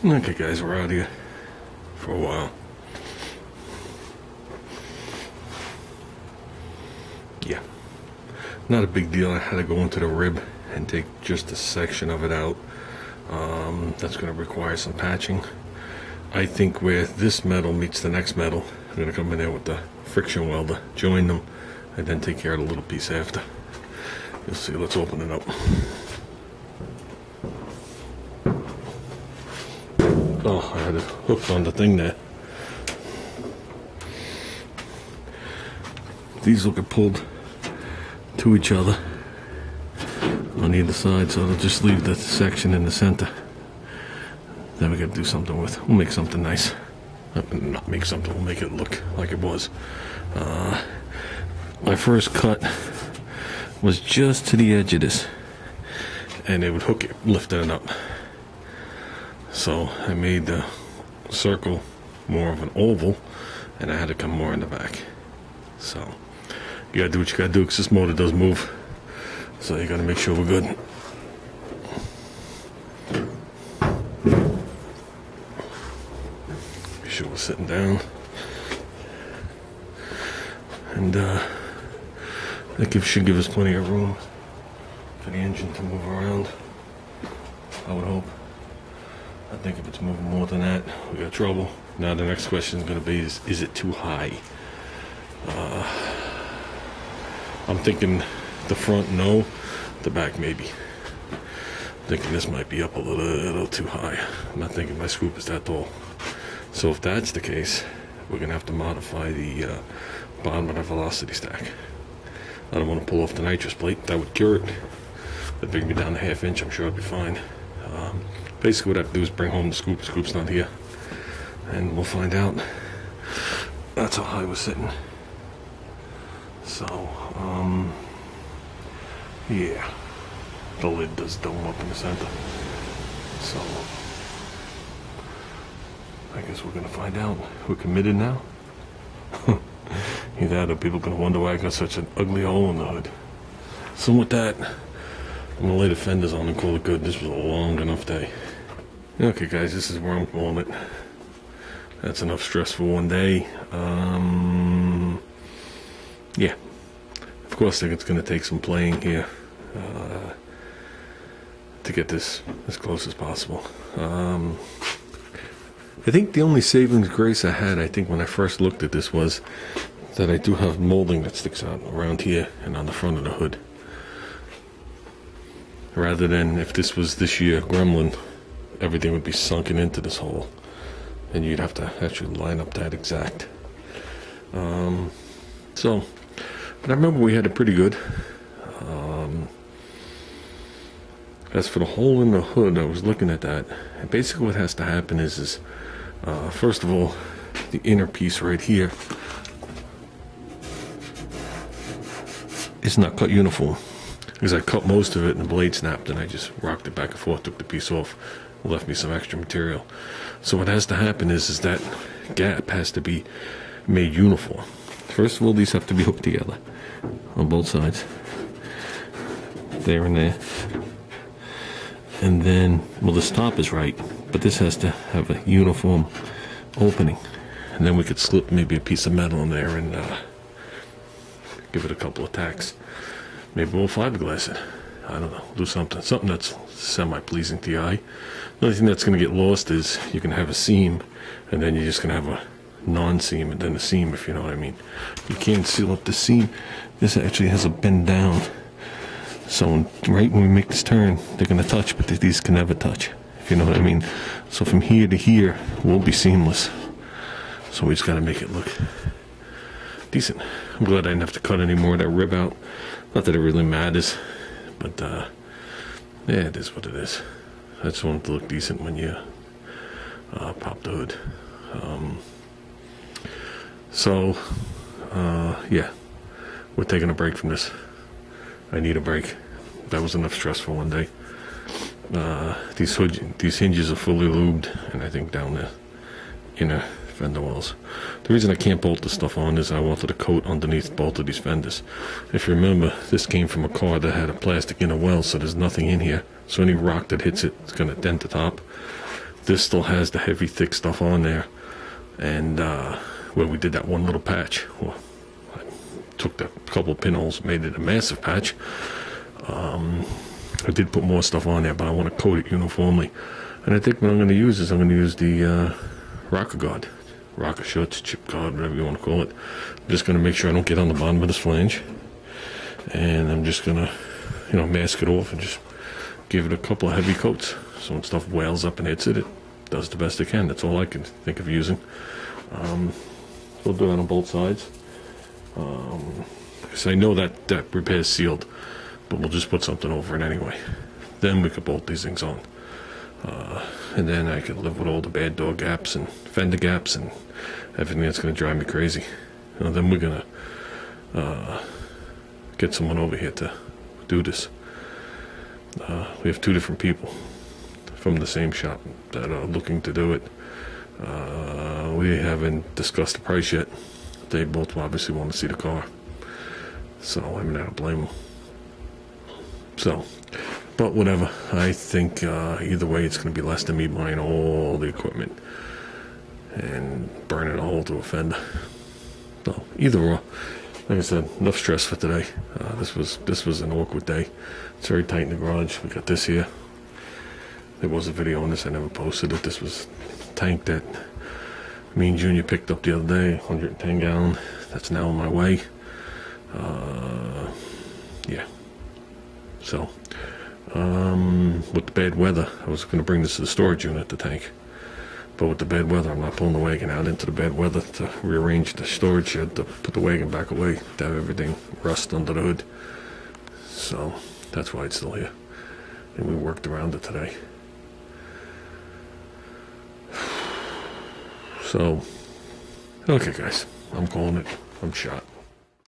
Okay guys, we're out here for a while. Yeah, not a big deal. I had to go into the rib and take just a section of it out. That's going to require some patching. I think where this metal meets the next metal, I'm going to come in there with the friction welder, join them, and then take care of the little piece after. You'll see. Let's open it up. Oh, I had it hooked on the thing there. These will get pulled to each other on either side, so it'll just leave the section in the center. Then we got to do something with. We'll make something nice. Not make something. We'll make it look like it was. My first cut was just to the edge of this, and it would hook it, lifting it up. So I made the circle more of an oval, and I had to come more in the back. So you gotta do what you gotta do, because this motor does move. So you gotta make sure we're good. Be sure we're sitting down. And that should give us plenty of room for the engine to move around, I would hope. I think if it's moving more than that, we got trouble. Now the next question is going to be, is it too high? I'm thinking the front, no. The back, maybe. I'm thinking this might be up a little too high. I'm not thinking my scoop is that tall. So if that's the case, we're going to have to modify the bottom of the velocity stack. I don't want to pull off the nitrous plate. That would cure it. That'd bring me down to 1/2 inch. I'm sure I'd be fine. Basically what I have to do is bring home the scoop. The scoop's not here, and we'll find out. That's how high we're sitting. So yeah, the lid does dome up in the center, so I guess we're gonna find out. We're committed now. Either that or people are gonna wonder why I got such an ugly hole in the hood. So with that, I'm gonna lay the fenders on and call it good. This was a long enough day. Okay guys, this is where I'm calling it. That's enough stress for one day. Yeah. Of course, I think it's going to take some playing here to get this as close as possible. I think the only savings grace I had, I think when I first looked at this, was that I do have molding that sticks out around here and on the front of the hood. Rather than if this was this year Gremlin, everything would be sunken into this hole, and you'd have to actually line up that exact. But I remember we had it pretty good. As for the hole in the hood, I was looking at that, and basically what has to happen is first of all, the inner piece right here is not cut uniform, because I cut most of it and the blade snapped, and I just rocked it back and forth, took the piece off, left me some extra material. So what has to happen is that gap has to be made uniform. First of all, these have to be hooked together on both sides, there and there. And then, well, this top is right, but this has to have a uniform opening. And then we could slip maybe a piece of metal in there and give it a couple of tacks. Maybe we'll fiberglass it. I don't know, do something that's semi-pleasing to the eye. The only thing that's going to get lost is you can have a seam, and then you're just going to have a non-seam and then a seam, if you know what I mean. You can't seal up the seam. This actually has a bend down, so right when we make this turn, they're going to touch, but these can never touch, if you know what I mean. So from here to here will be seamless, so we just got to make it look decent. I'm glad I didn't have to cut any more of that rib out. Not that it really matters, but yeah, it is what it is. I just want it to look decent when you pop the hood. Yeah, we're taking a break from this. I need a break. That was enough stress for one day. These hinges are fully lubed, and I think down the inner fender wells. The reason I can't bolt this stuff on is I wanted a coat underneath both of these fenders. If you remember, this came from a car that had a plastic inner well, so there's nothing in here. So any rock that hits it is going to dent the top. This still has the heavy, thick stuff on there, and where we did that one little patch, well, I took the couple of pinholes, made it a massive patch. I did put more stuff on there, but I want to coat it uniformly. And I think what I'm going to use is I'm going to use the rocker guard, rocker shorts, chip guard, whatever you want to call it. I'm just going to make sure I don't get on the bottom of this flange, and I'm just going to, you know, mask it off and just give it a couple of heavy coats. So when stuff wails up and hits it, it does the best it can. That's all I can think of using. We'll do that on both sides. Because I know that that repair is sealed, but we'll just put something over it anyway. Then we could bolt these things on. And then I could live with all the bad door gaps and fender gaps and everything that's going to drive me crazy. You know, then we're going to get someone over here to do this. We have 2 different people from the same shop that are looking to do it. We haven't discussed the price yet. They both obviously want to see the car, so I'm not to blame them. So, but whatever. I think either way, it's going to be less than me buying all the equipment and burning a hole to a fender. So either or. Like I said, enough stress for today. This was an awkward day. It's very tight in the garage. We got this here. There was a video on this. I never posted it. This was a tank that me and Junior picked up the other day, 110 gallon. That's now on my way. Yeah. So, with the bad weather, I was going to bring this to the storage unit, the tank. But with the bad weather, I'm not pulling the wagon out into the bad weather to rearrange the storage shed to put the wagon back away, to have everything rust under the hood. So, that's why it's still here. And we worked around it today. So, okay guys, I'm calling it. I'm shot.